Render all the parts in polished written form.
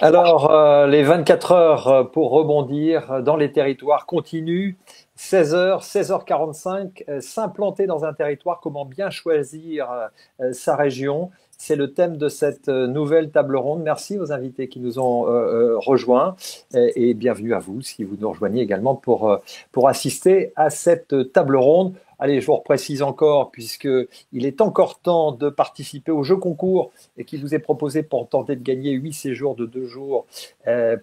Alors, les 24 heures pour rebondir dans les territoires continuent. 16h, 16h45, s'implanter dans un territoire, comment bien choisir sa région. C'est le thème de cette nouvelle table ronde. Merci aux invités qui nous ont rejoints et bienvenue à vous si vous nous rejoignez également pour assister à cette table ronde. Allez, je vous reprécise encore, puisqu'il est encore temps de participer au jeu concours et qui vous est proposé pour tenter de gagner 8 séjours de 2 jours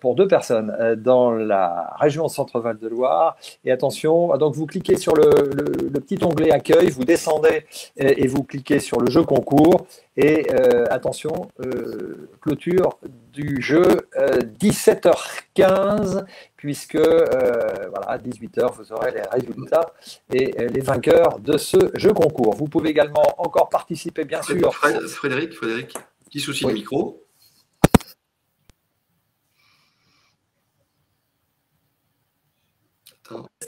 pour 2 personnes dans la région Centre-Val de Loire. Et attention, donc vous cliquez sur le petit onglet accueil, vous descendez et vous cliquez sur le jeu concours. Et attention, clôture du jeu 17h15, puisque voilà, à 18h, vous aurez les résultats et les vainqueurs de ce jeu concours. Vous pouvez également encore participer, bien sûr. Frédéric, petit souci de micro.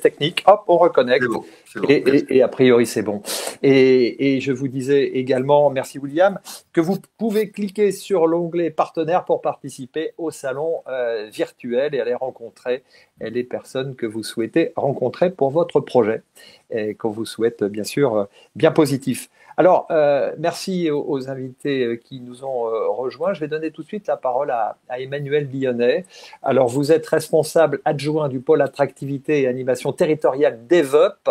Technique, hop, on reconnecte. Bon, et a priori, c'est bon. Et je vous disais également, merci William, que vous pouvez cliquer sur l'onglet partenaire pour participer au salon virtuel et aller rencontrer les personnes que vous souhaitez rencontrer pour votre projet et qu'on vous souhaite bien sûr bien positif. Alors, merci aux invités qui nous ont rejoints. Je vais donner tout de suite la parole à Emmanuel Billonnet. Alors, vous êtes responsable adjoint du pôle attractivité et animation territoriale d'EVUP.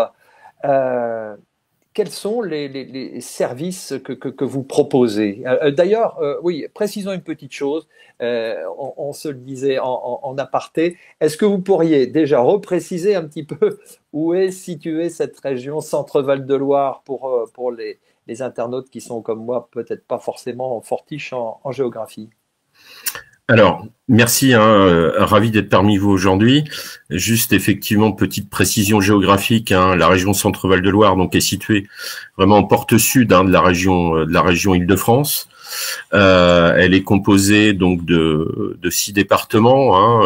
Quels sont les services que vous proposez? D'ailleurs, oui, précisons une petite chose. On se le disait en aparté. Est-ce que vous pourriez déjà repréciser un petit peu où est située cette région Centre-Val de Loire pour les internautes qui sont comme moi peut-être pas forcément fortiches en géographie? Alors, merci, ravi d'être parmi vous aujourd'hui. Juste effectivement, petite précision géographique, la région Centre-Val de Loire donc est située vraiment en porte sud de la région Île-de-France. Elle est composée donc de 6 départements.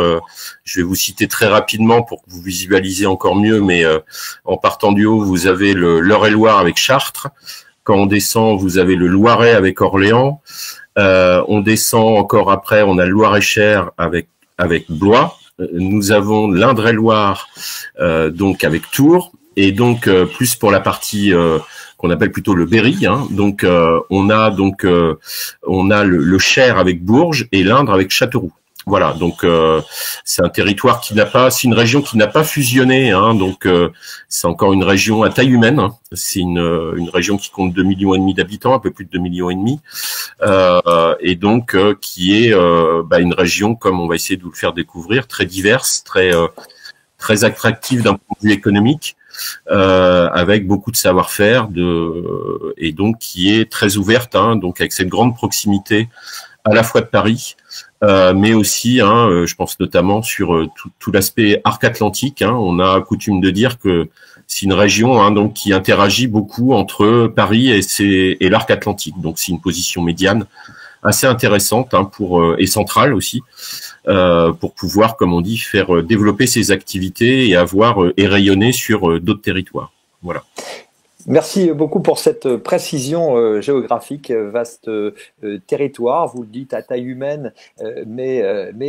Je vais vous citer très rapidement pour que vous visualisez encore mieux, mais en partant du haut, vous avez le l'Eure-et-Loire avec Chartres. Quand on descend, vous avez le Loiret avec Orléans. On descend encore après, on a le Loir-et-Cher avec Blois. Nous avons l'Indre-et-Loire donc avec Tours, et donc plus pour la partie qu'on appelle plutôt le Berry. Donc on a le Cher avec Bourges et l'Indre avec Châteauroux. Voilà, donc c'est un territoire c'est une région qui n'a pas fusionné, donc c'est encore une région à taille humaine. C'est une région qui compte 2,5 millions d'habitants, un peu plus de 2,5 millions, et donc qui est une région, comme on va essayer de vous le faire découvrir, très diverse, très attractive d'un point de vue économique, avec beaucoup de savoir-faire, et donc qui est très ouverte, donc avec cette grande proximité à la fois de Paris, mais aussi, je pense notamment sur tout l'aspect arc atlantique. On a coutume de dire que c'est une région donc qui interagit beaucoup entre Paris et l'arc atlantique. Donc c'est une position médiane assez intéressante et centrale aussi, pour pouvoir, comme on dit, faire développer ses activités et rayonner sur d'autres territoires. Voilà. Merci beaucoup pour cette précision géographique, vaste territoire, vous le dites à taille humaine, mais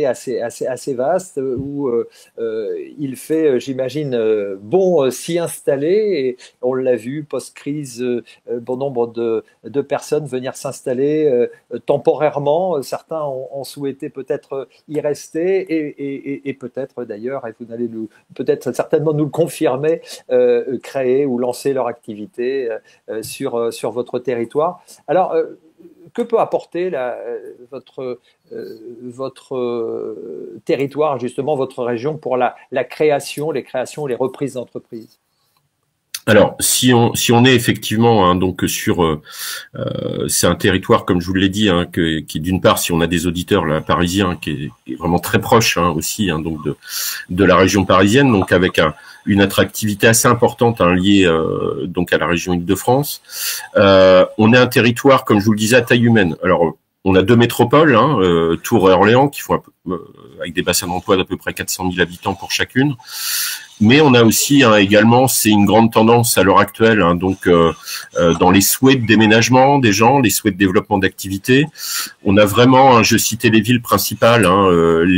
assez vaste, où il fait, j'imagine, bon s'y installer. Et on l'a vu, post-crise, bon nombre de personnes venir s'installer temporairement. Certains ont souhaité peut-être y rester et peut-être d'ailleurs, et vous allez peut-être certainement nous le confirmer, créer ou lancer leur activité sur votre territoire. Alors, que peut apporter votre territoire, justement, votre région, pour la création, les reprises d'entreprises? Alors, si on est effectivement donc sur, c'est un territoire, comme je vous l'ai dit, qui d'une part, si on a des auditeurs là parisiens, qui est vraiment très proche aussi, donc de la région parisienne, donc avec une attractivité assez importante liée donc à la région Île-de-France. On est un territoire, comme je vous le disais, à taille humaine. Alors, on a 2 métropoles, Tours et Orléans, qui font avec des bassins d'emploi d'à peu près 400 000 habitants pour chacune. Mais on a aussi également, c'est une grande tendance à l'heure actuelle, donc dans les souhaits de déménagement des gens, les souhaits de développement d'activités. On a vraiment, je citais les villes principales,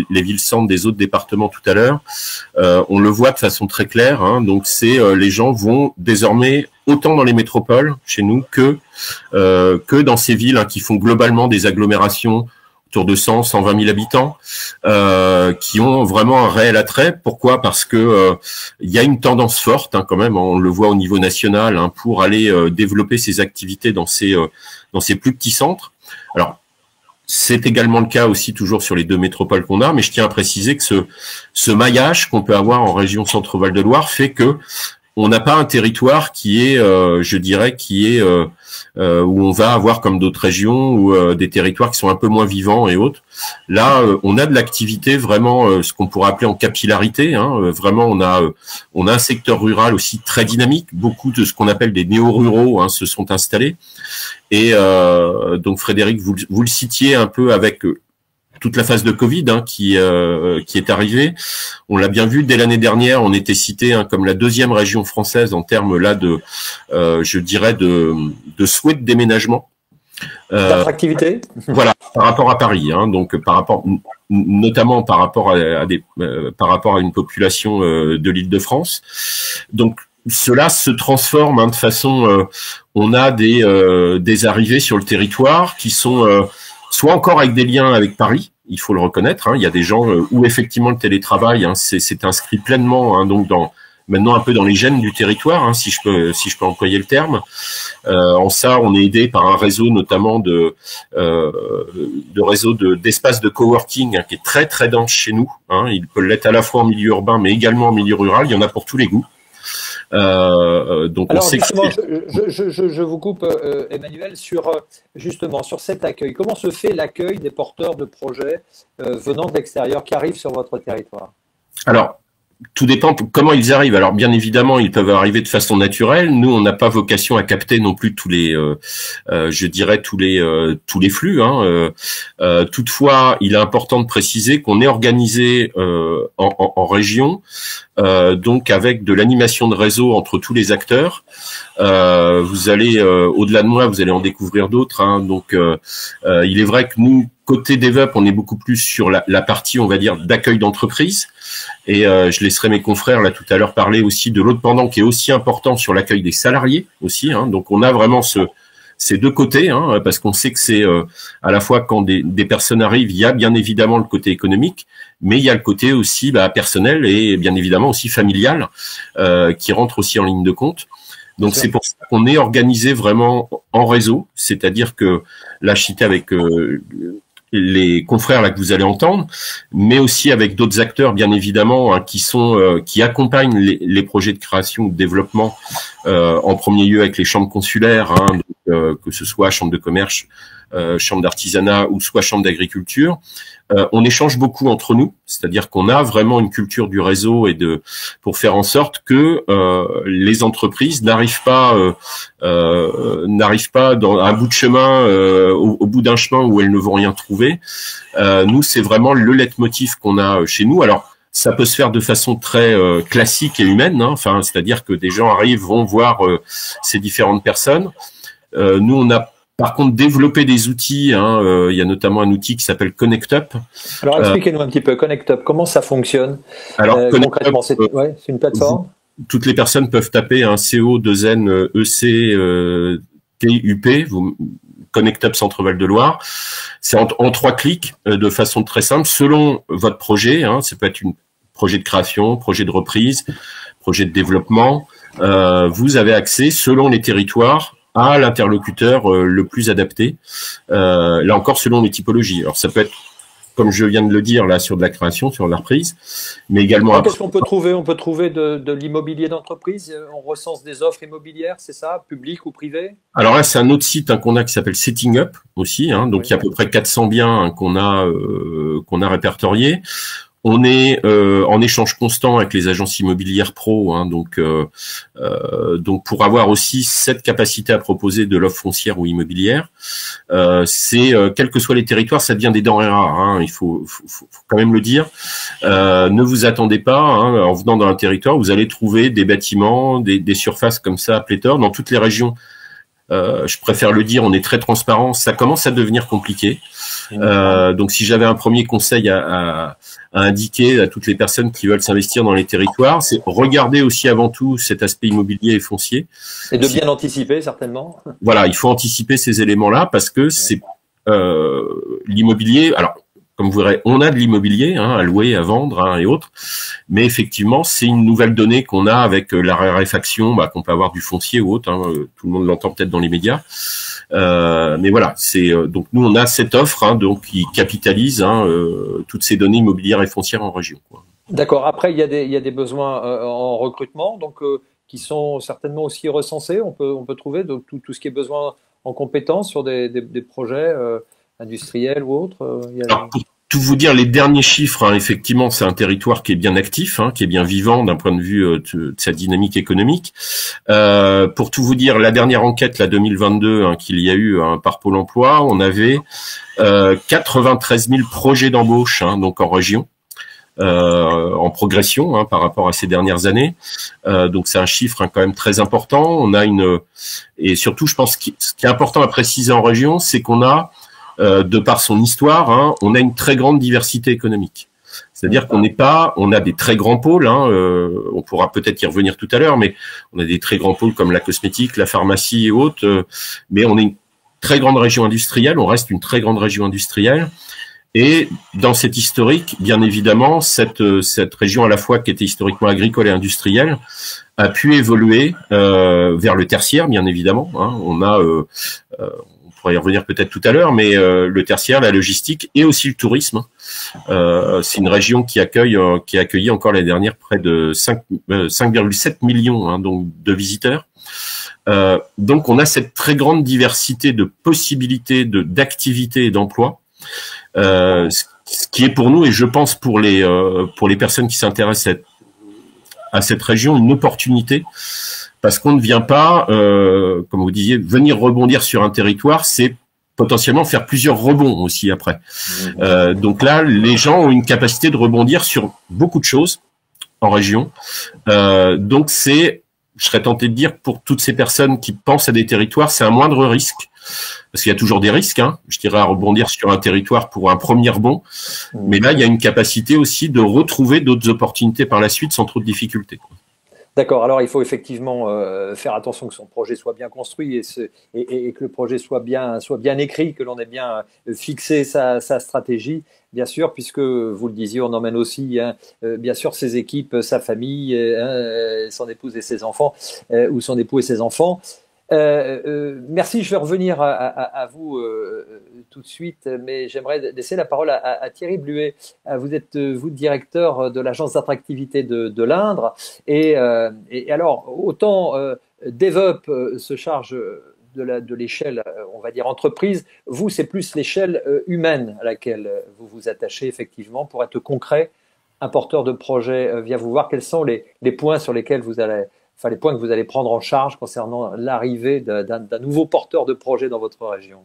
les villes-centres des autres départements tout à l'heure. On le voit de façon très claire. Donc c'est les gens vont désormais autant dans les métropoles chez nous que dans ces villes qui font globalement des agglomérations autour de 100, 120 000 habitants, qui ont vraiment un réel attrait. Pourquoi? Parce que il y a une tendance forte, quand même, on le voit au niveau national, pour aller développer ces activités dans ces plus petits centres. Alors, c'est également le cas aussi toujours sur les 2 métropoles qu'on a, mais je tiens à préciser que ce maillage qu'on peut avoir en région Centre-Val de Loire fait que on n'a pas un territoire qui est, je dirais, où on va avoir comme d'autres régions ou des territoires qui sont un peu moins vivants et autres. Là, on a de l'activité vraiment, ce qu'on pourrait appeler en capillarité. Vraiment, on a un secteur rural aussi très dynamique. Beaucoup de ce qu'on appelle des néo-ruraux se sont installés. Et donc, Frédéric, vous le citiez un peu avec toute la phase de Covid qui est arrivée. On l'a bien vu dès l'année dernière, on était cité comme la 2e région française en termes là de, je dirais de souhait de déménagement. D'attractivité. Voilà, par rapport à Paris. Donc notamment par rapport à une population de l'Île-de-France. Donc cela se transforme de façon, on a des arrivées sur le territoire qui sont soit encore avec des liens avec Paris, il faut le reconnaître. Il y a des gens où effectivement le télétravail c'est inscrit pleinement donc maintenant un peu dans les gènes du territoire, si je peux employer le terme. En ça, on est aidé par un réseau notamment d'espaces de coworking qui est très très dense chez nous. Il peut l'être à la fois en milieu urbain mais également en milieu rural. Il y en a pour tous les goûts. Donc alors, on sait je vous coupe, Emmanuel, justement sur cet accueil. Comment se fait l'accueil des porteurs de projets venant de l'extérieur qui arrivent sur votre territoire? Alors, tout dépend comment ils arrivent. Alors, bien évidemment, ils peuvent arriver de façon naturelle. Nous, on n'a pas vocation à capter non plus tous les, je dirais tous les flux. Toutefois, il est important de préciser qu'on est organisé en région, donc avec de l'animation de réseau entre tous les acteurs. Vous allez au-delà de moi, vous allez en découvrir d'autres. Donc, il est vrai que nous, côté DevUp, on est beaucoup plus sur la partie, on va dire, d'accueil d'entreprise. Et je laisserai mes confrères là tout à l'heure parler aussi de l'autre pendant qui est aussi important sur l'accueil des salariés aussi. Donc on a vraiment ces deux côtés, parce qu'on sait que c'est à la fois quand des personnes arrivent, il y a bien évidemment le côté économique, mais il y a le côté aussi personnel et bien évidemment aussi familial qui rentre aussi en ligne de compte. Donc c'est pour ça qu'on est organisé vraiment en réseau, c'est-à-dire que là je citais avec les confrères là que vous allez entendre, mais aussi avec d'autres acteurs bien évidemment qui accompagnent les projets de création ou de développement en premier lieu avec les chambres consulaires, donc, que ce soit chambre de commerce, chambre d'artisanat ou soit chambre d'agriculture. On échange beaucoup entre nous, c'est-à-dire qu'on a vraiment une culture du réseau pour faire en sorte que les entreprises n'arrivent pas dans un bout de chemin, au bout d'un chemin où elles ne vont rien trouver. Nous, c'est vraiment le leitmotiv qu'on a chez nous. Alors, ça peut se faire de façon très classique et humaine, c'est-à-dire que des gens arrivent, vont voir ces différentes personnes. Nous, on a par contre développer des outils, il y a notamment un outil qui s'appelle ConnectUp. Alors expliquez-nous un petit peu ConnectUp, comment ça fonctionne? Alors concrètement, c'est une plateforme. Toutes les personnes peuvent taper un CO2N EC ConnectUp Centre-Val de Loire. C'est en 3 clics de façon très simple, selon votre projet. Ça peut être un projet de création, projet de reprise, projet de développement. Vous avez accès, selon les territoires, à l'interlocuteur le plus adapté, là encore selon les typologies. Alors ça peut être, comme je viens de le dire, là sur de la création, sur la reprise, mais également... Qu'est-ce qu'on peut trouver? On peut trouver de l'immobilier d'entreprise, on recense des offres immobilières, c'est ça, publiques ou privées? Alors là, c'est un autre site qu'on a qui s'appelle Setting Up aussi, donc il y a à peu près 400 biens qu'on a répertoriés. On est en échange constant avec les agences immobilières pro, hein, donc pour avoir aussi cette capacité à proposer de l'offre foncière ou immobilière, c'est quels que soient les territoires, ça devient des denrées rares. Hein, il faut quand même le dire. Ne vous attendez pas, hein, en venant dans un territoire, vous allez trouver des bâtiments, des surfaces comme ça à pléthore dans toutes les régions. Je préfère le dire, on est très transparent. Ça commence à devenir compliqué. Donc, si j'avais un premier conseil à indiquer à toutes les personnes qui veulent s'investir dans les territoires, c'est regarder aussi avant tout cet aspect immobilier et foncier. Et de bien anticiper, certainement. Voilà, il faut anticiper ces éléments-là parce que c'est l'immobilier. Alors, comme vous verrez, on a de l'immobilier hein, à louer, à vendre hein, et autres, mais effectivement, c'est une nouvelle donnée qu'on a avec la raréfaction, qu'on peut avoir du foncier ou autre. Hein, tout le monde l'entend peut-être dans les médias. Mais voilà, c'est donc nous on a cette offre hein, donc qui capitalise toutes ces données immobilières et foncières en région. D'accord. Après, il y a des besoins en recrutement, donc qui sont certainement aussi recensés. On peut trouver donc, tout ce qui est besoin en compétences sur des projets industriels ou autres. Alors, pour tout vous dire, les derniers chiffres, hein, effectivement, c'est un territoire qui est bien actif, hein, qui est bien vivant d'un point de vue de sa dynamique économique. Pour tout vous dire, la dernière enquête, la 2022, hein, qu'il y a eu hein, par Pôle Emploi, on avait 93 000 projets d'embauche, hein, donc en région. En progression hein, par rapport à ces dernières années, donc c'est un chiffre hein, quand même très important. On a et surtout, je pense que ce qui est important à préciser en région, c'est qu'on a de par son histoire, hein, on a une très grande diversité économique. C'est-à-dire qu'on on a des très grands pôles, hein, on pourra peut-être y revenir tout à l'heure, mais on a des très grands pôles comme la cosmétique, la pharmacie et autres, mais on est une très grande région industrielle, on reste une très grande région industrielle. Et dans cet historique, bien évidemment, cette région à la fois qui était historiquement agricole et industrielle a pu évoluer vers le tertiaire, bien évidemment. Hein. On pourrait y revenir peut-être tout à l'heure, mais le tertiaire, la logistique et aussi le tourisme. C'est une région qui a accueilli encore l'année dernière près de 5,7 millions hein, donc de visiteurs. Donc on a cette très grande diversité de possibilités d'activités et d'emplois. Ce qui est pour nous, et je pense pour les personnes qui s'intéressent à cette région, une opportunité, parce qu'on ne vient pas, comme vous disiez, venir rebondir sur un territoire, c'est potentiellement faire plusieurs rebonds aussi après. Donc là, les gens ont une capacité de rebondir sur beaucoup de choses en région. Donc je serais tenté de dire, pour toutes ces personnes qui pensent à des territoires, c'est un moindre risque. Parce qu'il y a toujours des risques, hein, je dirais, à rebondir sur un territoire pour un premier rebond. Mais là, il y a une capacité aussi de retrouver d'autres opportunités par la suite sans trop de difficultés. D'accord. Alors, il faut effectivement faire attention que son projet soit bien construit et que le projet soit bien écrit, que l'on ait bien fixé sa stratégie, bien sûr, puisque, vous le disiez, on emmène aussi, hein, bien sûr, ses équipes, sa famille, son épouse et ses enfants, ou son époux et ses enfants. Merci, je vais revenir à vous tout de suite, mais j'aimerais laisser la parole à Thierry Bluet. Vous êtes, vous, directeur de l'agence d'attractivité de l'Indre. Et alors, autant DevUp se charge de l'échelle, on va dire, entreprise, vous, c'est plus l'échelle humaine à laquelle vous vous attachez, effectivement, pour être concret, un porteur de projet vient vous voir. Quels sont les points sur lesquels les points que vous allez prendre en charge concernant l'arrivée d'un nouveau porteur de projet dans votre région?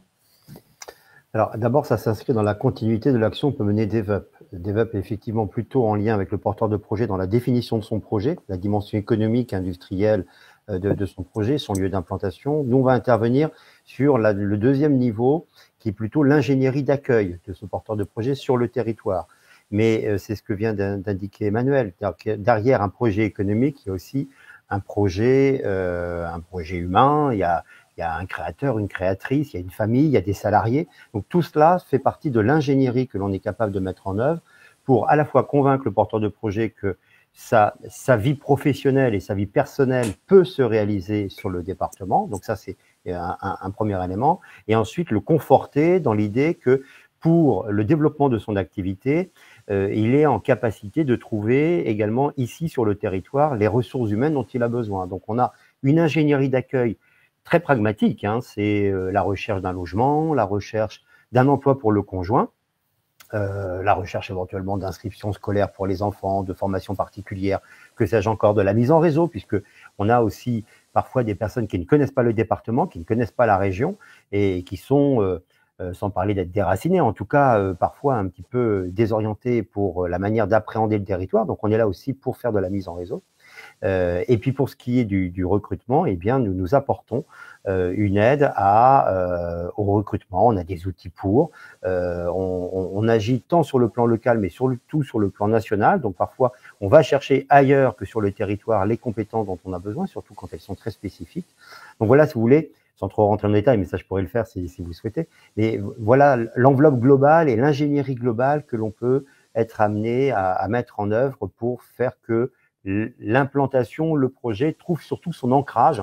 Alors, d'abord, ça s'inscrit dans la continuité de l'action que peut mener DevUp. DevUp est effectivement plutôt en lien avec le porteur de projet dans la définition de son projet, la dimension économique, industrielle de son projet, son lieu d'implantation. Nous, on va intervenir sur le deuxième niveau, qui est plutôt l'ingénierie d'accueil de ce porteur de projet sur le territoire. Mais c'est ce que vient d'indiquer Emmanuel. Derrière un projet économique, il y a aussi un projet humain, il y a un créateur, une créatrice, il y a une famille, il y a des salariés. Donc tout cela fait partie de l'ingénierie que l'on est capable de mettre en œuvre pour à la fois convaincre le porteur de projet que sa vie professionnelle et sa vie personnelle peut se réaliser sur le département. Donc ça, c'est un premier élément. Et ensuite, le conforter dans l'idée que pour le développement de son activité, il est en capacité de trouver également ici sur le territoire les ressources humaines dont il a besoin. Donc on a une ingénierie d'accueil très pragmatique, hein, c'est la recherche d'un logement, la recherche d'un emploi pour le conjoint, la recherche éventuellement d'inscriptions scolaires pour les enfants, de formations particulières, que sais-je encore, de la mise en réseau, puisque on a aussi parfois des personnes qui ne connaissent pas le département, qui ne connaissent pas la région et qui sont, sans parler d'être déracinées, en tout cas parfois un petit peu désorientées pour la manière d'appréhender le territoire. Donc on est là aussi pour faire de la mise en réseau. Et puis pour ce qui est du recrutement, eh bien nous apportons une aide au recrutement. On a des outils pour. On agit tant sur le plan local, mais surtout sur le plan national. Donc parfois, on va chercher ailleurs que sur le territoire les compétences dont on a besoin, surtout quand elles sont très spécifiques. Donc voilà, si vous voulez, sans trop rentrer en détail, mais ça je pourrais le faire si vous souhaitez. Mais voilà l'enveloppe globale et l'ingénierie globale que l'on peut être amené à mettre en œuvre pour faire que l'implantation, le projet trouve surtout son ancrage,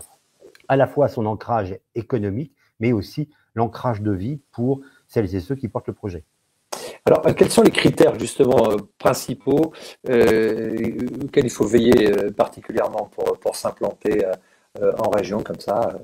à la fois son ancrage économique, mais aussi l'ancrage de vie pour celles et ceux qui portent le projet. Alors, quels sont les critères justement principaux auxquels il faut veiller particulièrement pour s'implanter en région comme ça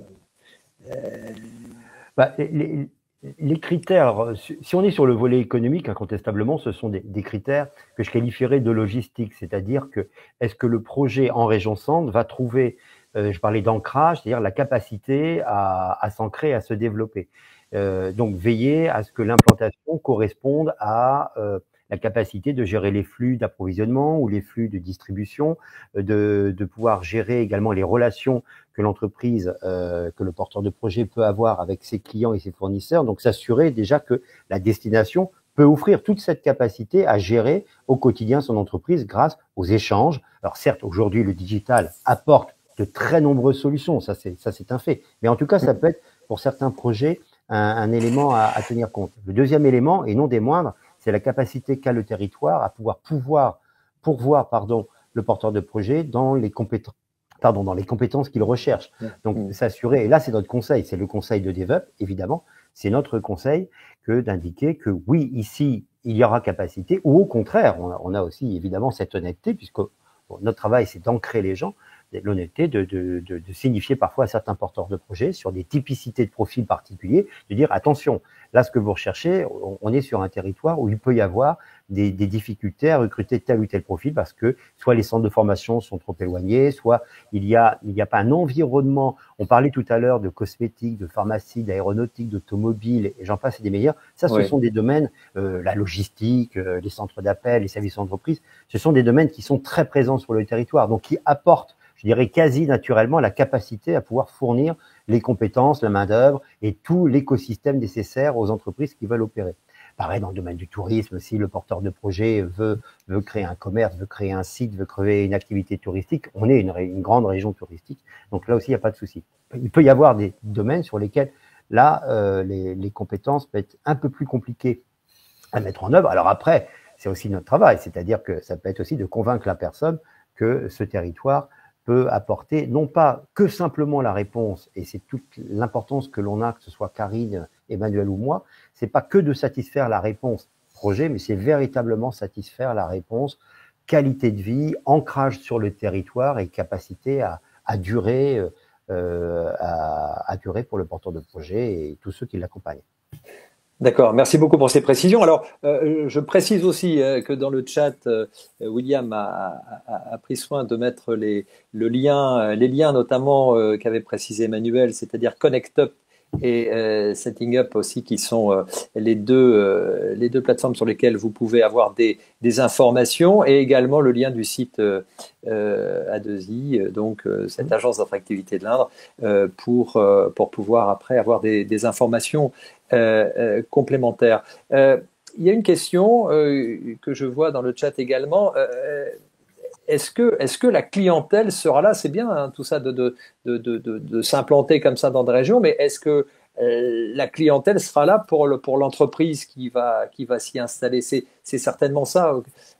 Les critères, si on est sur le volet économique, incontestablement, ce sont des critères que je qualifierais de logistique, c'est-à-dire que est-ce que le projet en région centre va trouver, je parlais d'ancrage, c'est-à-dire la capacité à s'ancrer, à se développer. Donc veiller à ce que l'implantation corresponde à la capacité de gérer les flux d'approvisionnement ou les flux de distribution, de pouvoir gérer également les relations que l'entreprise, que le porteur de projet peut avoir avec ses clients et ses fournisseurs. Donc s'assurer déjà que la destination peut offrir toute cette capacité à gérer au quotidien son entreprise grâce aux échanges. Alors certes, aujourd'hui, le digital apporte de très nombreuses solutions, ça c'est un fait. Mais en tout cas, ça peut être pour certains projets un élément à tenir compte. Le deuxième élément, et non des moindres, c'est la capacité qu'a le territoire à pourvoir le porteur de projet dans les compétences qu'il recherche. Donc, s'assurer, et là, c'est notre conseil, c'est le conseil de DevUp, évidemment, c'est notre conseil que d'indiquer que oui, ici, il y aura capacité, ou au contraire, on a aussi évidemment cette honnêteté, puisque notre travail, c'est d'ancrer les gens, l'honnêteté de signifier parfois à certains porteurs de projets sur des typicités de profils particuliers, de dire attention, là ce que vous recherchez, on est sur un territoire où il peut y avoir des difficultés à recruter tel ou tel profil parce que soit les centres de formation sont trop éloignés, soit il y a pas un environnement. On parlait tout à l'heure de cosmétiques, de pharmacie, d'aéronautique, d'automobile et j'en passe et des meilleurs. Ça, ce sont des domaines, la logistique, les centres d'appel, les services d'entreprise, ce sont des domaines qui sont très présents sur le territoire, donc qui apportent, je dirais quasi naturellement, la capacité à pouvoir fournir les compétences, la main-d'œuvre et tout l'écosystème nécessaire aux entreprises qui veulent opérer. Pareil dans le domaine du tourisme, si le porteur de projet veut créer un commerce, veut créer un site, veut créer une activité touristique, on est une grande région touristique, donc là aussi il n'y a pas de souci. Il peut y avoir des domaines sur lesquels là les compétences peuvent être un peu plus compliquées à mettre en œuvre. Alors après, c'est aussi notre travail, c'est-à-dire que ça peut être aussi de convaincre la personne que ce territoire peut apporter non pas que simplement la réponse, et c'est toute l'importance que l'on a, que ce soit Karine, Emmanuel ou moi, c'est pas que de satisfaire la réponse projet, mais c'est véritablement satisfaire la réponse qualité de vie, ancrage sur le territoire et capacité à durer pour le porteur de projet et tous ceux qui l'accompagnent. D'accord, merci beaucoup pour ces précisions. Alors, je précise aussi que dans le chat, William a pris soin de mettre les liens notamment qu'avait précisé Emmanuel, c'est-à-dire Connect Up et Setting Up aussi, qui sont les deux plateformes sur lesquelles vous pouvez avoir des informations, et également le lien du site A2I, donc cette agence d'attractivité de l'Indre, pour pouvoir après avoir des informations complémentaires. Il y a une question que je vois dans le chat également. Est-ce que la clientèle sera là? C'est bien hein, tout ça de s'implanter comme ça dans des régions, mais est-ce que la clientèle sera là pour l'entreprise qui va s'y installer? C'est certainement ça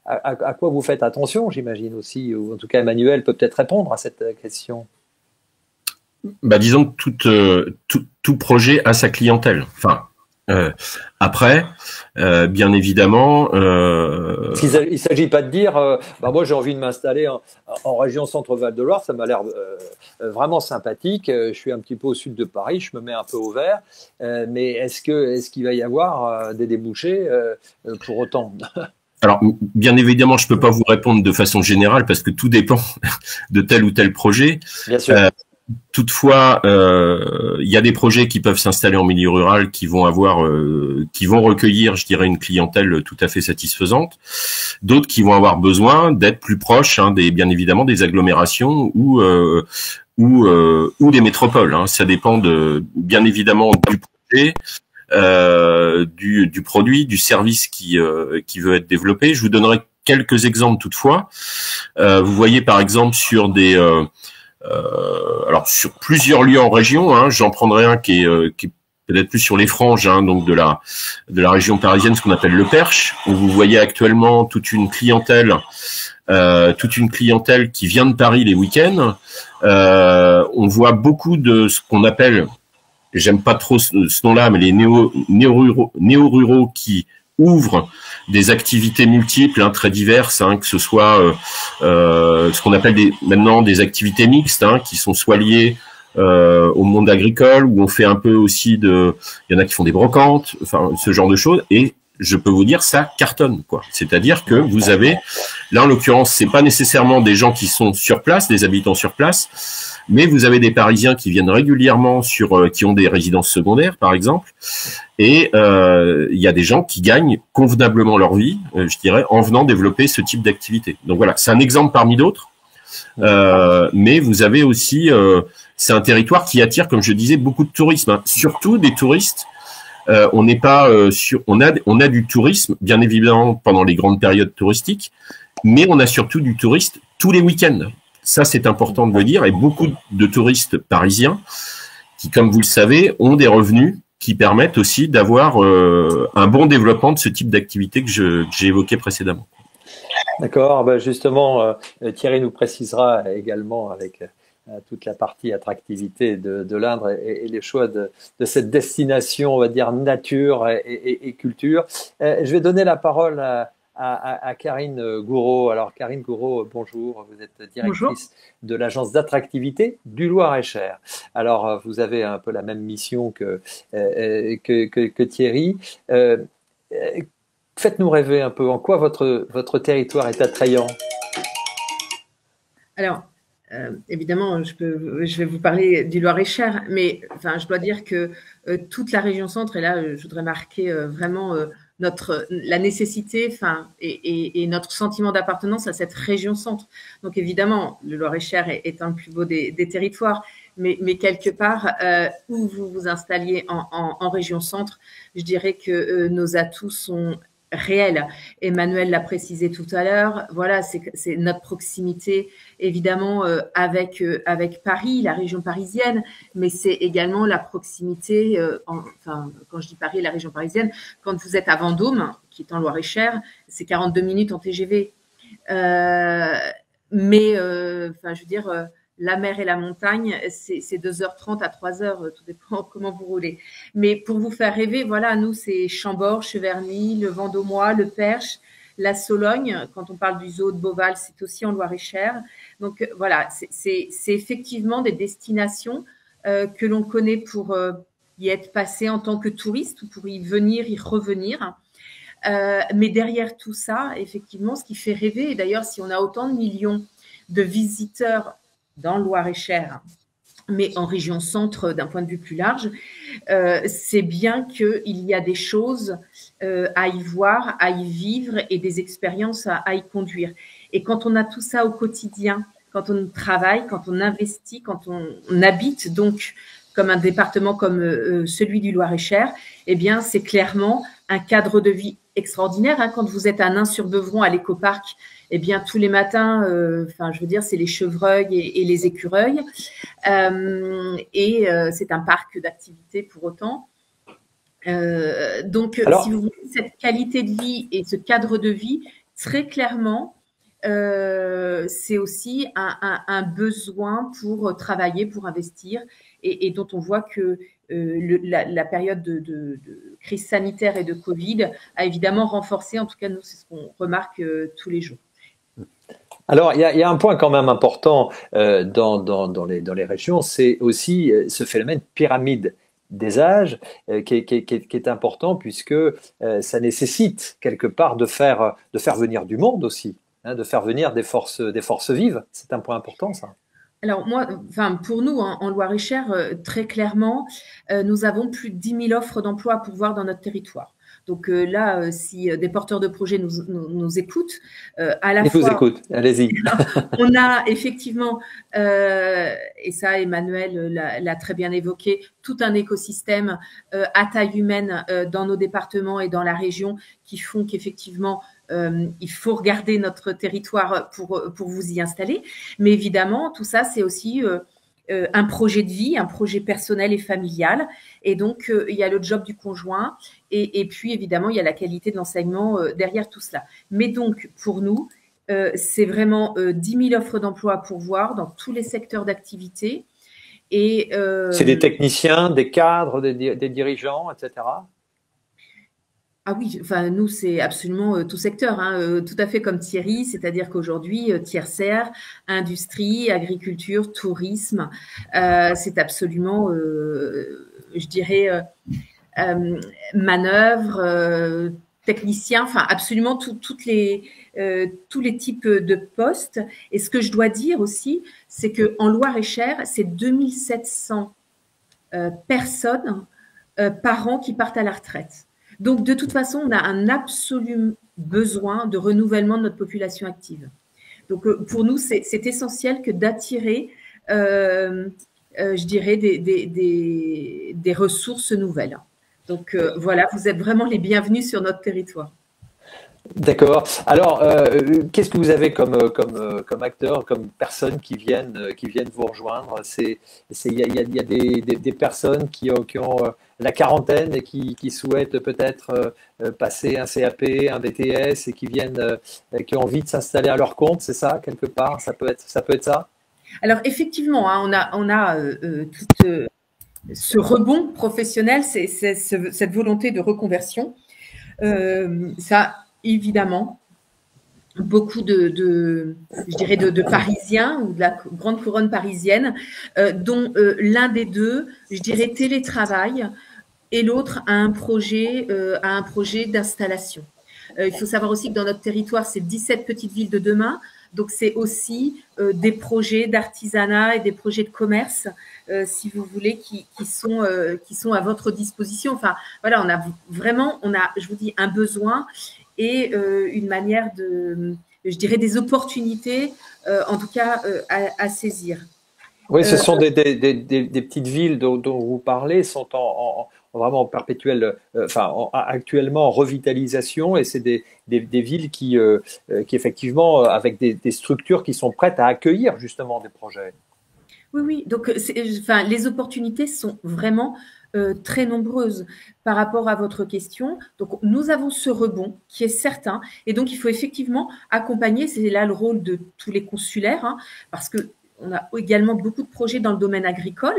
à quoi vous faites attention, j'imagine aussi, ou en tout cas Emmanuel peut peut-être répondre à cette question. Bah, disons que tout projet a sa clientèle. Enfin, Après, bien évidemment, Il ne s'agit pas de dire, moi j'ai envie de m'installer en région Centre-Val de Loire, ça m'a l'air vraiment sympathique. Je suis un petit peu au sud de Paris, je me mets un peu au vert, mais est-ce qu'il va y avoir des débouchés pour autant? alors, bien évidemment, je peux pas vous répondre de façon générale parce que tout dépend de tel ou tel projet. Bien sûr. Toutefois, il y a des projets qui peuvent s'installer en milieu rural, qui vont recueillir, je dirais, une clientèle tout à fait satisfaisante. D'autres qui vont avoir besoin d'être plus proches, bien évidemment, des agglomérations ou des métropoles. Ça dépend bien évidemment du projet, du produit, du service qui veut être développé. Je vous donnerai quelques exemples toutefois. Vous voyez par exemple sur sur plusieurs lieux en région, j'en prendrai un qui est peut-être plus sur les franges, donc de la région parisienne, ce qu'on appelle le Perche, où vous voyez actuellement toute une clientèle qui vient de Paris les week-ends. On voit beaucoup de ce qu'on appelle, j'aime pas trop ce nom-là, mais les néo-ruraux qui ouvrent des activités multiples, très diverses, que ce soit ce qu'on appelle maintenant des activités mixtes, qui sont soit liées au monde agricole, où on fait un peu aussi il y en a qui font des brocantes, enfin ce genre de choses, et je peux vous dire ça cartonne, quoi. C'est-à-dire que vous avez, là en l'occurrence, c'est pas nécessairement des gens qui sont sur place, des habitants sur place, mais vous avez des Parisiens qui viennent régulièrement qui ont des résidences secondaires, par exemple, et il y a des gens qui gagnent convenablement leur vie, je dirais, en venant développer ce type d'activité. Donc voilà, c'est un exemple parmi d'autres, mais vous avez aussi, c'est un territoire qui attire, comme je disais, beaucoup de tourisme, surtout des touristes. On n'est pas on a du tourisme, bien évidemment, pendant les grandes périodes touristiques, mais on a surtout du touriste tous les week-ends. Ça, c'est important de le dire, et beaucoup de touristes parisiens qui, comme vous le savez, ont des revenus qui permettent aussi d'avoir un bon développement de ce type d'activité que j'ai évoqué précédemment. D'accord, justement, Thierry nous précisera également avec toute la partie attractivité de l'Indre et les choix de cette destination, on va dire, nature et culture. Je vais donner la parole à Karine Gouraud. Alors, Karine Gouraud, bonjour. Vous êtes directrice bonjour. de l'agence d'attractivité du Loir-et-Cher. Alors, vous avez un peu la même mission que Thierry. Faites-nous rêver un peu. En quoi votre territoire est attrayant? Alors, évidemment, je vais vous parler du Loir-et-Cher, mais enfin, je dois dire que toute la région centre, et là, je voudrais marquer vraiment la nécessité, et notre sentiment d'appartenance à cette région centre. Donc, évidemment, le Loir-et-Cher est un plus beau des territoires, mais quelque part, où vous vous installiez en région centre, je dirais que nos atouts sont réel. Emmanuel l'a précisé tout à l'heure. Voilà, c'est notre proximité, évidemment, avec Paris, la région parisienne, mais c'est également la proximité, quand je dis Paris, la région parisienne, quand vous êtes à Vendôme, qui est en Loir-et-Cher, c'est 42 minutes en TGV. Je veux dire, la mer et la montagne, c'est 2h30 à 3h, tout dépend comment vous roulez. Mais pour vous faire rêver, voilà, nous, c'est Chambord, Cheverny, le Vendômois, le Perche, la Sologne. Quand on parle du zoo de Beauval, c'est aussi en Loir-et-Cher. Donc, voilà, c'est effectivement des destinations que l'on connaît pour y être passé en tant que touriste ou pour y venir, y revenir. Mais derrière tout ça, effectivement, ce qui fait rêver, et d'ailleurs, si on a autant de millions de visiteurs dans le Loir-et-Cher, mais en région centre d'un point de vue plus large, c'est bien qu'il y a des choses à y voir, à y vivre et des expériences à y conduire. Et quand on a tout ça au quotidien, quand on travaille, quand on investit, quand on habite donc comme un département comme celui du Loir-et-Cher, eh bien c'est clairement un cadre de vie extraordinaire. Quand vous êtes à Nain-sur-Beuvron à l'écoparc, eh bien, tous les matins, je veux dire, c'est les chevreuils et les écureuils. C'est un parc d'activités pour autant. Donc, si vous voulez, cette qualité de vie et ce cadre de vie, très clairement, c'est aussi un besoin pour travailler, pour investir et dont on voit que la période de crise sanitaire et de Covid a évidemment renforcé, en tout cas nous c'est ce qu'on remarque tous les jours. Alors, il y a un point quand même important dans les régions, c'est aussi ce phénomène pyramide des âges qui est important puisque ça nécessite quelque part de faire venir du monde aussi, hein, de faire venir des forces vives. C'est un point important, ça. Alors moi, enfin pour nous en Loir-et-Cher, très clairement, nous avons plus de 10 000 offres d'emploi à pourvoir dans notre territoire. Donc là, si des porteurs de projets nous écoutent, à la fois… Ils vous écoutent, allez-y. On a effectivement, et ça Emmanuel l'a très bien évoqué, tout un écosystème à taille humaine dans nos départements et dans la région qui font qu'effectivement, il faut regarder notre territoire pour vous y installer. Mais évidemment, tout ça, c'est aussi… un projet de vie, un projet personnel et familial. Et donc, il y a le job du conjoint et puis, évidemment, il y a la qualité de l'enseignement derrière tout cela. Mais donc, pour nous, c'est vraiment 10 000 offres d'emploi à pourvoir dans tous les secteurs d'activité. C'est des techniciens, des cadres, des dirigeants, etc. Ah oui, enfin nous c'est absolument tout secteur, hein, tout à fait comme Thierry, c'est-à-dire qu'aujourd'hui tertiaire, industrie, agriculture, tourisme, c'est absolument, je dirais, manœuvre, technicien, enfin absolument tous les types de postes. Et ce que je dois dire aussi, c'est que en Loir-et-Cher, c'est 2700 personnes par an qui partent à la retraite. Donc, de toute façon, on a un absolu besoin de renouvellement de notre population active. Donc, pour nous, c'est essentiel que d'attirer, je dirais, des ressources nouvelles. Donc, voilà, vous êtes vraiment les bienvenus sur notre territoire. D'accord. Alors, qu'est-ce que vous avez comme acteurs, comme personnes qui viennent vous rejoindre? Il y a des personnes qui ont la quarantaine et qui souhaitent peut-être passer un CAP, un BTS et qui ont envie de s'installer à leur compte, c'est ça, quelque part? Ça peut être ça? Alors, effectivement, hein, on a tout ce rebond professionnel, cette volonté de reconversion. Ça, évidemment, beaucoup je dirais de Parisiens ou de la grande couronne parisienne, dont l'un des deux, je dirais, télétravaille et l'autre a un projet d'installation. Il faut savoir aussi que dans notre territoire, c'est 17 petites villes de demain. Donc, c'est aussi des projets d'artisanat et des projets de commerce, si vous voulez, qui sont à votre disposition. Enfin, voilà, on a, je vous dis, un besoin et une manière je dirais, des opportunités, en tout cas, à saisir. Oui, ce sont des petites villes dont vous parlez, sont vraiment en perpétuelle, actuellement en revitalisation, et c'est des villes qui effectivement, avec des structures qui sont prêtes à accueillir justement des projets. Oui. Donc, les opportunités sont vraiment très nombreuses par rapport à votre question. Donc, nous avons ce rebond qui est certain, et donc il faut effectivement accompagner. C'est là le rôle de tous les consulaires, hein, parce que on a également beaucoup de projets dans le domaine agricole,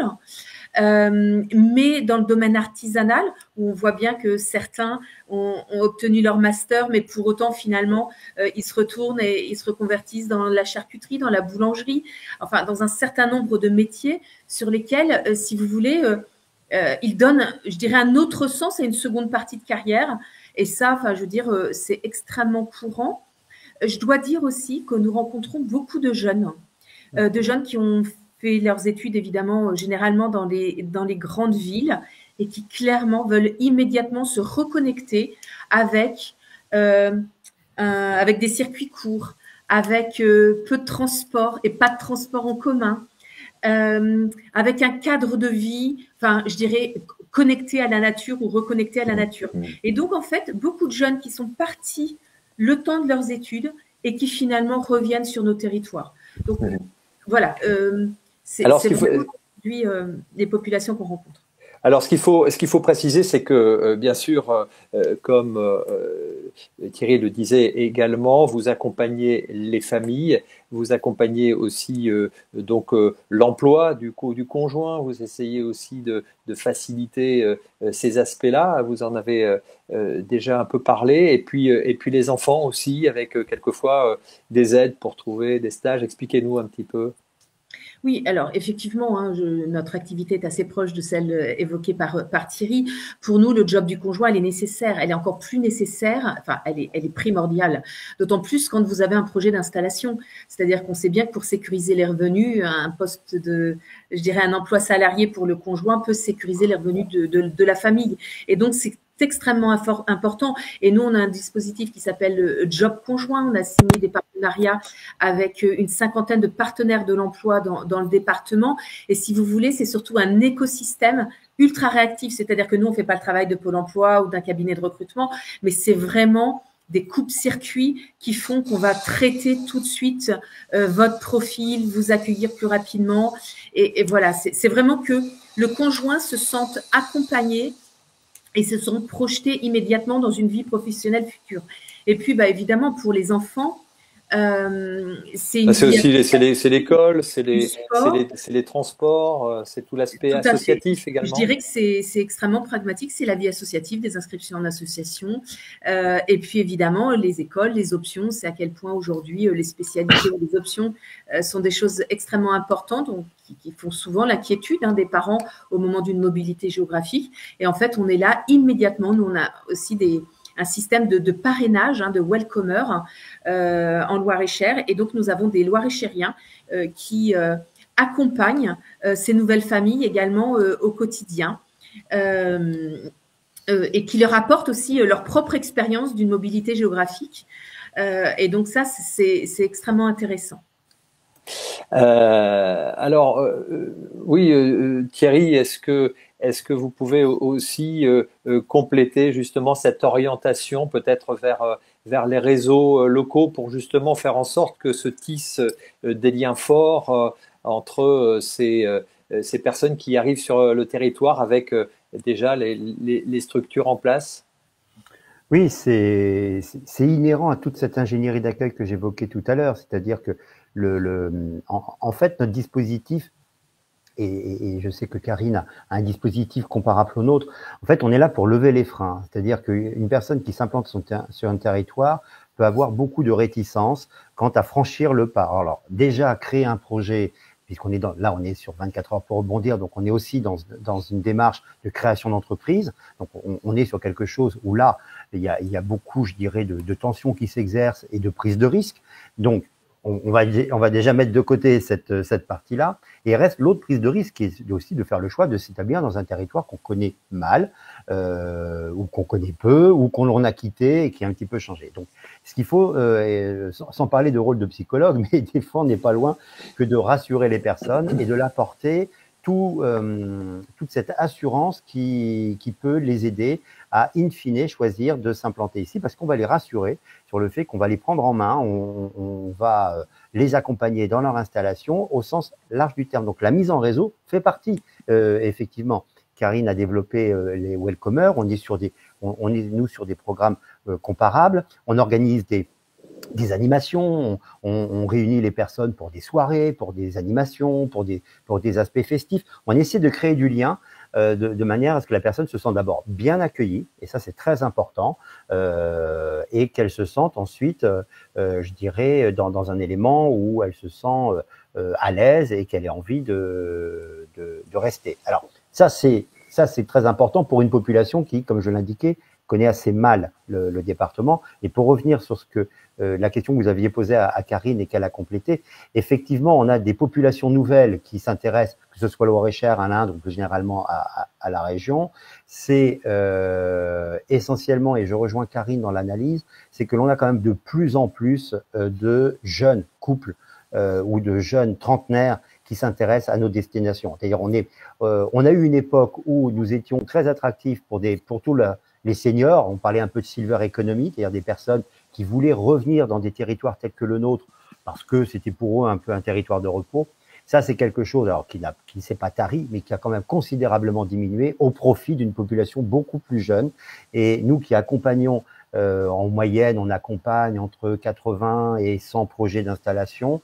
mais dans le domaine artisanal, où on voit bien que certains ont obtenu leur master, mais pour autant, finalement, ils se retournent et ils se reconvertissent dans la charcuterie, dans la boulangerie, enfin, dans un certain nombre de métiers sur lesquels, si vous voulez, ils donnent, je dirais, un autre sens à une seconde partie de carrière. Et ça, enfin, je veux dire, c'est extrêmement courant. Je dois dire aussi que nous rencontrons beaucoup de jeunes qui ont fait leurs études, évidemment, généralement dans les grandes villes et qui clairement veulent immédiatement se reconnecter avec des circuits courts, avec peu de transport et pas de transport en commun, avec un cadre de vie, enfin, je dirais, connecté à la nature ou reconnecté à la nature. Et donc, en fait, beaucoup de jeunes qui sont partis le temps de leurs études et qui finalement reviennent sur nos territoires. Donc, voilà, c'est aujourd'hui les populations qu'on rencontre. Alors, ce qu'il faut préciser, c'est que, bien sûr, comme Thierry le disait également, vous accompagnez les familles, vous accompagnez aussi donc l'emploi du conjoint, vous essayez aussi de faciliter ces aspects-là. Vous en avez déjà un peu parlé, et puis les enfants aussi, avec quelquefois des aides pour trouver des stages. Expliquez-nous un petit peu. Oui, alors effectivement, hein, notre activité est assez proche de celle évoquée par Thierry. Pour nous, le job du conjoint, elle est nécessaire. Elle est encore plus nécessaire, enfin, elle est primordiale. D'autant plus quand vous avez un projet d'installation. C'est-à-dire qu'on sait bien que pour sécuriser les revenus, un poste je dirais, un emploi salarié pour le conjoint peut sécuriser les revenus de la famille. Et donc, c'est extrêmement important. Et nous, on a un dispositif qui s'appelle le Job Conjoint. On a signé des partenariats avec une cinquantaine de partenaires de l'emploi dans le département. Et si vous voulez, c'est surtout un écosystème ultra réactif. C'est-à-dire que nous, on ne fait pas le travail de Pôle emploi ou d'un cabinet de recrutement, mais c'est vraiment des coupes-circuits qui font qu'on va traiter tout de suite votre profil, vous accueillir plus rapidement. Et voilà, c'est vraiment que le conjoint se sente accompagné et se sont projetés immédiatement dans une vie professionnelle future. Et puis, évidemment, pour les enfants, c'est aussi c'est l'école, c'est les transports, c'est tout l'aspect associatif également. Je dirais que c'est extrêmement pragmatique, c'est la vie associative, des inscriptions en association, et puis évidemment les écoles, les options, c'est à quel point aujourd'hui les spécialités ou les options sont des choses extrêmement importantes, donc, qui font souvent l'inquiétude des parents au moment d'une mobilité géographique. Et en fait, on est là immédiatement. Nous, on a aussi un système de parrainage, de welcomer en Loir-et-Cher. Et donc, nous avons des Loir-et-Chériens qui accompagnent ces nouvelles familles également au quotidien et qui leur apportent aussi leur propre expérience d'une mobilité géographique. Et donc, ça, c'est extrêmement intéressant. Alors, oui, Thierry, est-ce que vous pouvez aussi compléter justement cette orientation peut-être vers les réseaux locaux pour justement faire en sorte que se tissent des liens forts entre ces personnes qui arrivent sur le territoire avec déjà les structures en place? Oui, c'est inhérent à toute cette ingénierie d'accueil que j'évoquais tout à l'heure, c'est-à-dire que en fait, notre dispositif, et je sais que Karine a un dispositif comparable au nôtre, en fait, on est là pour lever les freins. C'est-à-dire qu'une personne qui s'implante sur un territoire peut avoir beaucoup de réticences quant à franchir le pas. Alors, déjà, créer un projet, puisqu'on est là, on est sur 24 heures pour rebondir, donc on est aussi dans une démarche de création d'entreprise. Donc, on est sur quelque chose où là, il y a beaucoup, je dirais, de tensions qui s'exercent et de prise de risque. Donc, on va déjà mettre de côté cette partie-là, et il reste l'autre prise de risque qui est aussi de faire le choix de s'établir dans un territoire qu'on connaît mal, ou qu'on connaît peu, ou qu'on a quitté et qui a un petit peu changé. Donc, ce qu'il faut, sans parler de rôle de psychologue, mais des fois on n'est pas loin que de rassurer les personnes et de leur apporter toute cette assurance qui peut les aider à, in fine, choisir de s'implanter ici, parce qu'on va les rassurer sur le fait qu'on va les prendre en main, on va les accompagner dans leur installation au sens large du terme. Donc, la mise en réseau fait partie, effectivement. Karine a développé les welcomers, on est nous sur des programmes comparables, on organise des animations, on réunit les personnes pour des soirées, pour des animations, pour des aspects festifs. On essaie de créer du lien de manière à ce que la personne se sente d'abord bien accueillie, et ça c'est très important, et qu'elle se sente ensuite, je dirais, dans un élément où elle se sent à l'aise et qu'elle ait envie de rester. Alors ça c'est très important pour une population qui, comme je l'indiquais, connaît assez mal le département. Et pour revenir sur la question que vous aviez posée à Karine et qu'elle a complétée, effectivement, on a des populations nouvelles qui s'intéressent, que ce soit Loir-et-Cher, à l'Indre ou plus généralement à la région. C'est essentiellement, et je rejoins Karine dans l'analyse, c'est que l'on a quand même de plus en plus de jeunes couples ou de jeunes trentenaires qui s'intéressent à nos destinations. C'est-à-dire, on a eu une époque où nous étions très attractifs pour tous les seniors. On parlait un peu de silver economy, c'est-à-dire des personnes qui voulaient revenir dans des territoires tels que le nôtre parce que c'était pour eux un peu un territoire de repos. Ça, c'est quelque chose alors qui ne s'est pas tari, mais qui a quand même considérablement diminué au profit d'une population beaucoup plus jeune. Et nous qui accompagnons, en moyenne, on accompagne entre 80 et 100 projets d'installation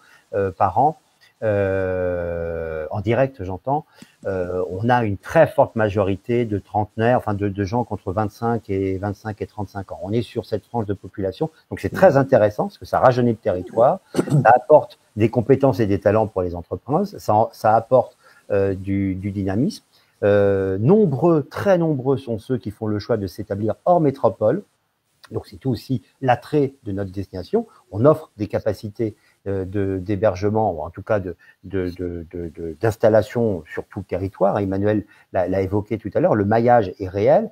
par an, en direct, j'entends. On a une très forte majorité de trentenaires, enfin de gens entre 25 et 35 ans. On est sur cette tranche de population, donc c'est très intéressant parce que ça rajeunit le territoire, ça apporte des compétences et des talents pour les entreprises, ça apporte du dynamisme. Très nombreux sont ceux qui font le choix de s'établir hors métropole. Donc c'est tout aussi l'attrait de notre destination. On offre des capacités d'hébergement, ou en tout cas d'installation sur tout le territoire. Emmanuel l'a évoqué tout à l'heure, le maillage est réel.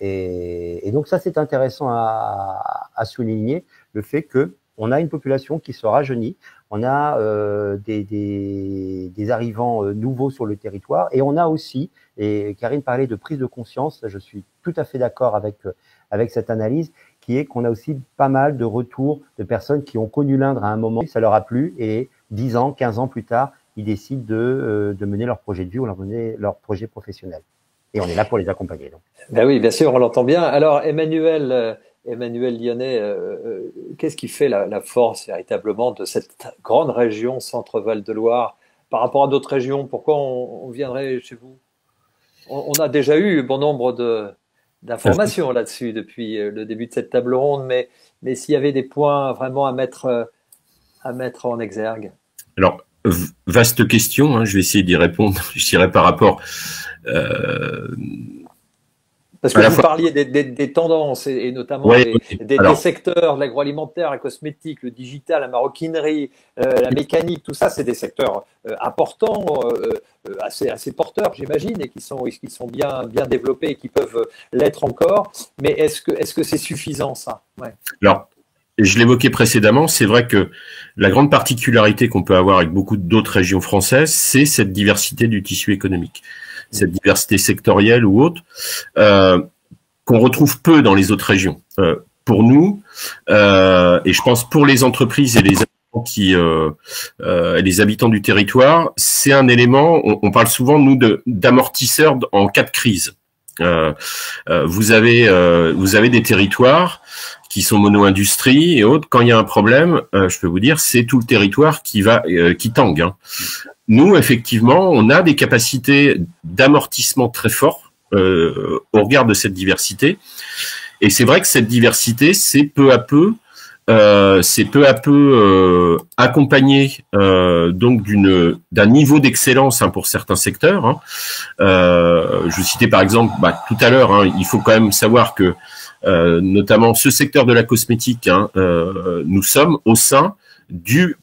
Et donc ça, c'est intéressant à souligner, le fait que on a une population qui se rajeunit, on a des arrivants nouveaux sur le territoire, et on a aussi, et Karine parlait de prise de conscience, je suis tout à fait d'accord avec cette analyse, qui est qu'on a aussi pas mal de retours de personnes qui ont connu l'Indre à un moment, ça leur a plu, et 10 ans, 15 ans plus tard, ils décident de mener leur projet de vie ou de mener leur projet professionnel. Et on est là pour les accompagner. Donc. Ben oui, bien sûr, on l'entend bien. Alors, Emmanuel Lyonnais, qu'est-ce qui fait la force véritablement de cette grande région Centre-Val de Loire par rapport à d'autres régions? Pourquoi on viendrait chez vous? On a déjà eu bon nombre d'informations là-dessus depuis le début de cette table ronde, mais s'il y avait des points vraiment à mettre en exergue. Alors, vaste question, hein, je vais essayer d'y répondre, je dirais par rapport… Parce que vous parliez des tendances et notamment des secteurs, de l'agroalimentaire, la cosmétique, le digital, la maroquinerie, la mécanique, tout ça, c'est des secteurs importants, assez porteurs, j'imagine, et qui sont bien développés et qui peuvent l'être encore. Mais est-ce que c'est suffisant, ça? Ouais. Alors, je l'évoquais précédemment, c'est vrai que la grande particularité qu'on peut avoir avec beaucoup d'autres régions françaises, c'est cette diversité du tissu économique. Cette diversité sectorielle ou autre, qu'on retrouve peu dans les autres régions. Pour nous, et je pense pour les entreprises et les habitants du territoire, c'est un élément, on parle souvent, nous, d'amortisseur en cas de crise. Vous avez des territoires qui sont mono-industrie et autres. Quand il y a un problème, je peux vous dire, c'est tout le territoire qui tangue, hein. Nous, effectivement, on a des capacités d'amortissement très fortes au regard de cette diversité. Et c'est vrai que cette diversité, c'est peu à peu accompagné donc d'un niveau d'excellence, hein, pour certains secteurs. Hein. Je citais par exemple tout à l'heure, hein, il faut quand même savoir que notamment ce secteur de la cosmétique, hein, nous sommes au sein du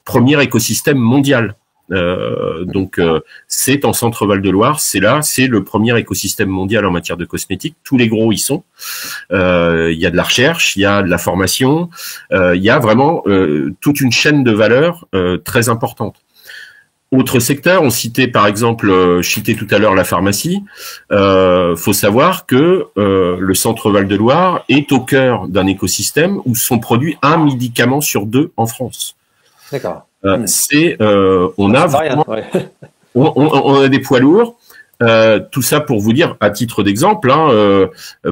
premier écosystème mondial. Donc c'est en Centre-Val de Loire, c'est le premier écosystème mondial en matière de cosmétique. Tous les gros y sont. Il y a de la recherche, il y a de la formation, il y a vraiment toute une chaîne de valeur très importante. Autre secteur, on citait par exemple, je citais tout à l'heure la pharmacie. Faut savoir que le Centre-Val de Loire est au cœur d'un écosystème où sont produits 1 médicament sur 2 en France. D'accord. On a des poids lourds. Tout ça pour vous dire, à titre d'exemple, hein,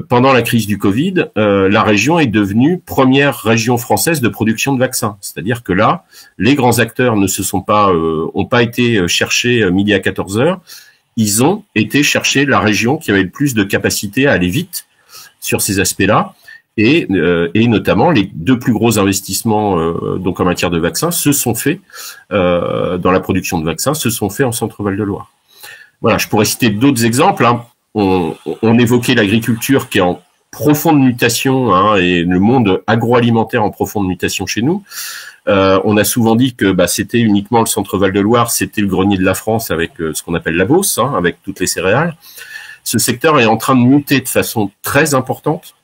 pendant la crise du Covid, la région est devenue première région française de production de vaccins. C'est-à-dire que là, les grands acteurs ont pas été chercher midi à 14 heures. Ils ont été chercher la région qui avait le plus de capacité à aller vite sur ces aspects-là. Et notamment les 2 plus gros investissements donc en matière de vaccins se sont faits dans la production de vaccins, se sont faits en Centre-Val de Loire. Voilà, je pourrais citer d'autres exemples. Hein. On évoquait l'agriculture qui est en profonde mutation, hein, et le monde agroalimentaire en profonde mutation chez nous. On a souvent dit que c'était uniquement le Centre-Val de Loire, c'était le grenier de la France avec ce qu'on appelle la Beauce, hein, avec toutes les céréales. Ce secteur est en train de muter de façon très importante.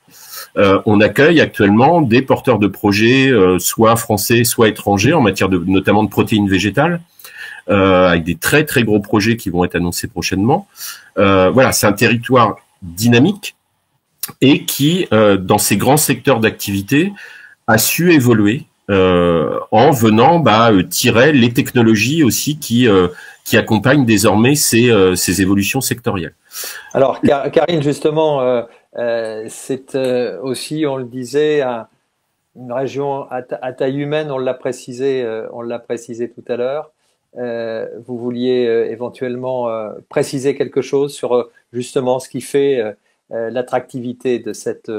On accueille actuellement des porteurs de projets, soit français, soit étrangers, en matière notamment de protéines végétales, avec des très très gros projets qui vont être annoncés prochainement. Voilà, c'est un territoire dynamique et qui, dans ces grands secteurs d'activité, a su évoluer en venant tirer les technologies aussi qui accompagnent désormais ces évolutions sectorielles. Alors, Karine, justement, c'est aussi, on le disait, une région à taille humaine, on l'a précisé tout à l'heure. Vous vouliez éventuellement préciser quelque chose sur justement ce qui fait l'attractivité de cette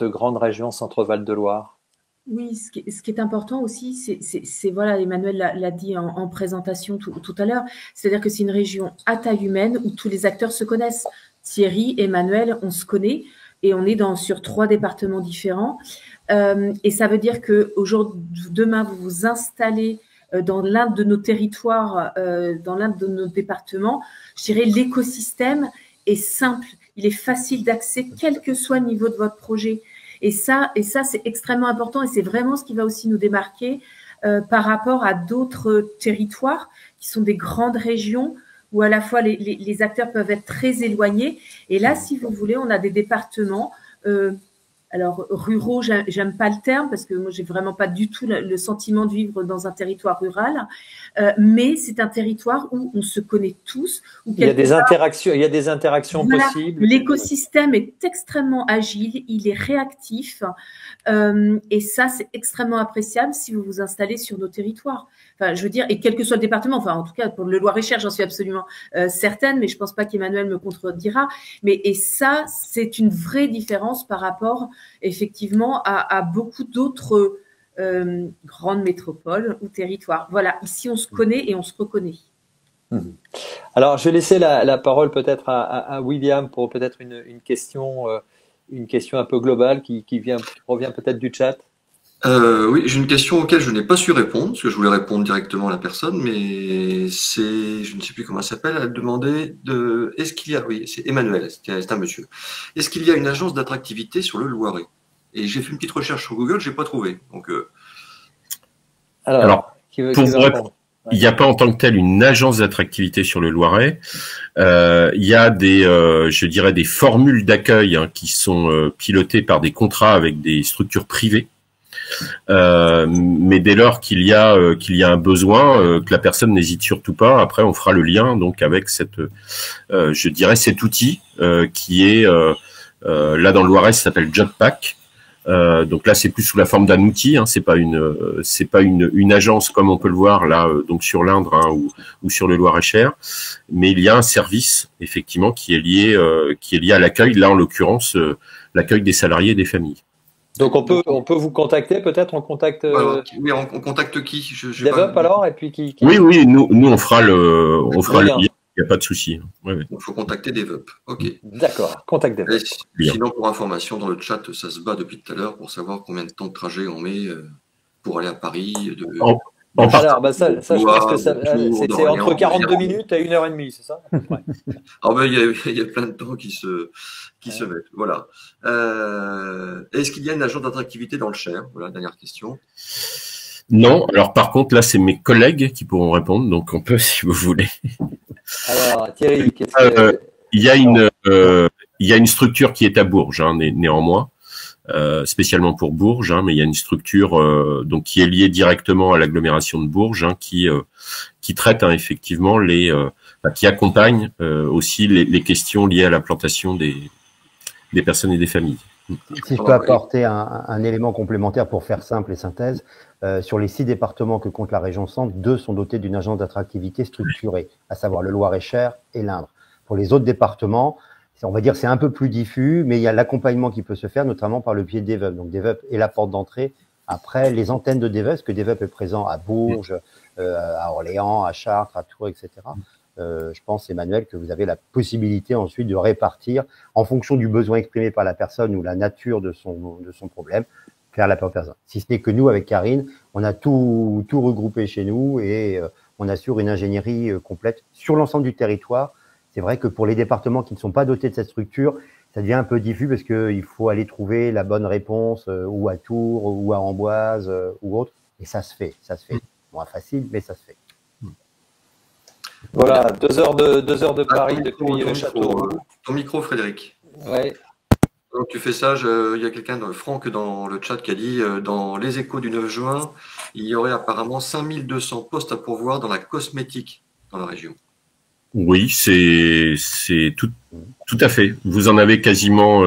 grande région Centre-Val de Loire. Oui, ce qui est important aussi, c'est voilà, Emmanuel l'a dit en présentation tout à l'heure, c'est-à-dire que c'est une région à taille humaine où tous les acteurs se connaissent. Thierry, Emmanuel, on se connaît et on est sur 3 départements différents. Et ça veut dire que demain, vous vous installez dans l'un de nos territoires, dans l'un de nos départements. Je dirais l'écosystème est simple, il est facile d'accès, quel que soit le niveau de votre projet. Et ça, c'est extrêmement important et c'est vraiment ce qui va aussi nous démarquer par rapport à d'autres territoires qui sont des grandes régions où à la fois les acteurs peuvent être très éloignés. Et là, si vous voulez, on a des départements, alors ruraux, j'aime pas le terme parce que moi, j'ai vraiment pas du tout le sentiment de vivre dans un territoire rural, mais c'est un territoire où on se connaît tous. Où il y a des interactions voilà, possibles. L'écosystème est extrêmement agile, il est réactif, et ça, c'est extrêmement appréciable si vous vous installez sur nos territoires. Enfin, je veux dire, et quel que soit le département, enfin, en tout cas, pour le Loir-et-Cher, j'en suis absolument certaine, mais je pense pas qu'Emmanuel me contredira. Et ça, c'est une vraie différence par rapport, effectivement, à beaucoup d'autres grandes métropoles ou territoires. Voilà, ici, on se connaît et on se reconnaît. Alors, je vais laisser la parole peut-être à William pour peut-être une question un peu globale qui provient peut-être du chat. Oui, j'ai une question auquel je n'ai pas su répondre, parce que je voulais répondre directement à la personne, mais je ne sais plus comment elle s'appelle, elle demandait est-ce qu'il y a, oui, c'est Emmanuel, c'est un monsieur, est-ce qu'il y a une agence d'attractivité sur le Loiret? Et j'ai fait une petite recherche sur Google, j'ai pas trouvé. Donc, Alors, pour vous répondre, il n'y a pas en tant que tel une agence d'attractivité sur le Loiret. Il y a je dirais, des formules d'accueil qui sont pilotées par des contrats avec des structures privées. Mais dès lors qu'il y a un besoin, que la personne n'hésite surtout pas. Après, on fera le lien donc avec je dirais cet outil qui est là dans le Loiret, ça s'appelle JobPack. Donc là, c'est plus sous la forme d'un outil. C'est pas une agence comme on peut le voir là, donc sur l'Indre ou sur le Loir-et-Cher. Mais il y a un service effectivement qui est lié à l'accueil. Là, en l'occurrence, l'accueil des salariés et des familles. Donc on peut vous contacter, peut-être on contacte. Oui, on contacte qui? DevUp alors, et puis qui... Oui, nous on fera le lien. Il n'y a pas de souci. Ouais. Il faut contacter DevUp. Ok. D'accord, contact DevUp. Sinon, pour information, dans le chat, ça se bat depuis tout à l'heure pour savoir combien de temps de trajet on met pour aller à Paris. Alors, ça, je pense que c'est entre 42 minutes et 1h30, c'est ça? Il y a plein de temps qui se mettent. Voilà. Est-ce qu'il y a une agence d'attractivité dans le Cher? Voilà, dernière question. Non. Alors, par contre, là, c'est mes collègues qui pourront répondre, donc on peut, si vous voulez. Alors, Thierry, il y a une structure qui est à Bourges, néanmoins. Spécialement pour Bourges, mais il y a une structure donc qui est liée directement à l'agglomération de Bourges, qui traite effectivement qui accompagne aussi les questions liées à l'implantation des personnes et des familles. Si je peux apporter un élément complémentaire pour faire simple et synthèse, sur les 6 départements que compte la région Centre, 2 sont dotés d'une agence d'attractivité structurée, à savoir le Loir-et-Cher et l'Indre. Pour les autres départements, on va dire c'est un peu plus diffus, mais il y a l'accompagnement qui peut se faire, notamment par le biais de DevUp. Donc DevUp est la porte d'entrée. Après, les antennes de DevUp, parce que DevUp est présent à Bourges, à Orléans, à Chartres, à Tours, etc. Je pense, Emmanuel, que vous avez la possibilité ensuite de répartir en fonction du besoin exprimé par la personne ou la nature de son problème, vers la personne. Si ce n'est que nous, avec Karine, on a tout regroupé chez nous et on assure une ingénierie complète sur l'ensemble du territoire. C'est vrai que pour les départements qui ne sont pas dotés de cette structure, ça devient un peu diffus parce qu'il faut aller trouver la bonne réponse ou à Tours ou à Amboise ou autre. Et ça se fait. Moins facile, mais ça se fait. Voilà, 2 heures de Paris depuis Châteauroux. Ton micro, Frédéric. Ouais. Donc tu fais ça, il y a quelqu'un, Franck, dans le chat qui a dit dans les échos du 9 juin, il y aurait apparemment 5200 postes à pourvoir dans la cosmétique dans la région. Oui, c'est tout à fait. Vous en avez quasiment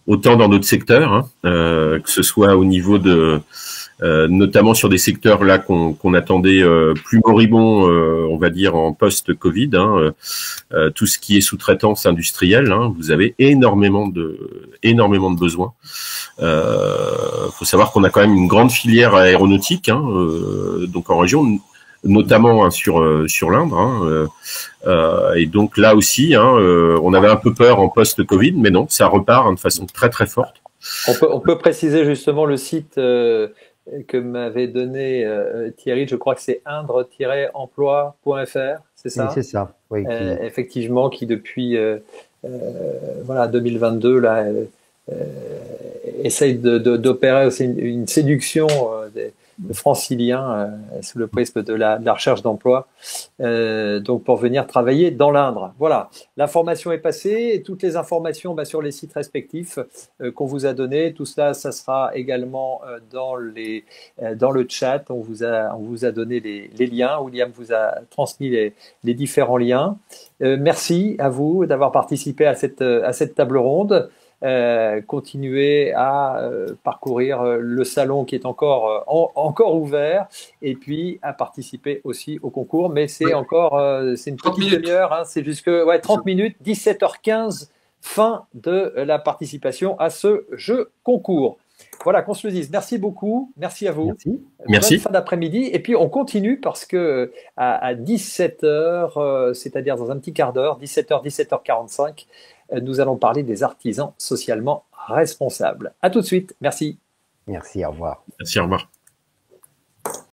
autant dans d'autres secteurs, hein, que ce soit au niveau de notamment sur des secteurs là qu'on attendait plus moribonds, on va dire en post-Covid, hein, tout ce qui est sous-traitance industrielle, hein, vous avez énormément de besoins. Faut savoir qu'on a quand même une grande filière aéronautique, hein, donc en région, notamment hein, sur l'Indre, hein, et donc là aussi, hein, on avait un peu peur en post-Covid, mais non, ça repart hein, de façon très très forte. On peut préciser justement le site que m'avait donné Thierry, je crois que c'est indre-emploi.fr, c'est ça? Oui, c'est ça. Oui, effectivement, qui depuis voilà 2022 là essaye d'opérer aussi une séduction des franciliens sous le prisme de la recherche d'emploi, donc pour venir travailler dans l'Indre. Voilà, l'information est passée, et toutes les informations sur les sites respectifs qu'on vous a donnés, tout cela, ça sera également dans le chat. On vous a donné les liens. William vous a transmis les différents liens. Merci à vous d'avoir participé à cette table ronde. Continuer à parcourir le salon qui est encore ouvert, et puis à participer aussi au concours, mais c'est encore c'est une petite demi-heure, hein, c'est jusque 30 minutes, 17h15, fin de la participation à ce jeu concours. Voilà, qu'on se le dise. Merci beaucoup, merci à vous. Merci. Bonne fin d'après-midi, et puis on continue parce que à 17h, c'est-à-dire dans un petit quart d'heure, 17h, 17h45, nous allons parler des artisans socialement responsables. À tout de suite. Merci. Merci, au revoir. Merci, au revoir.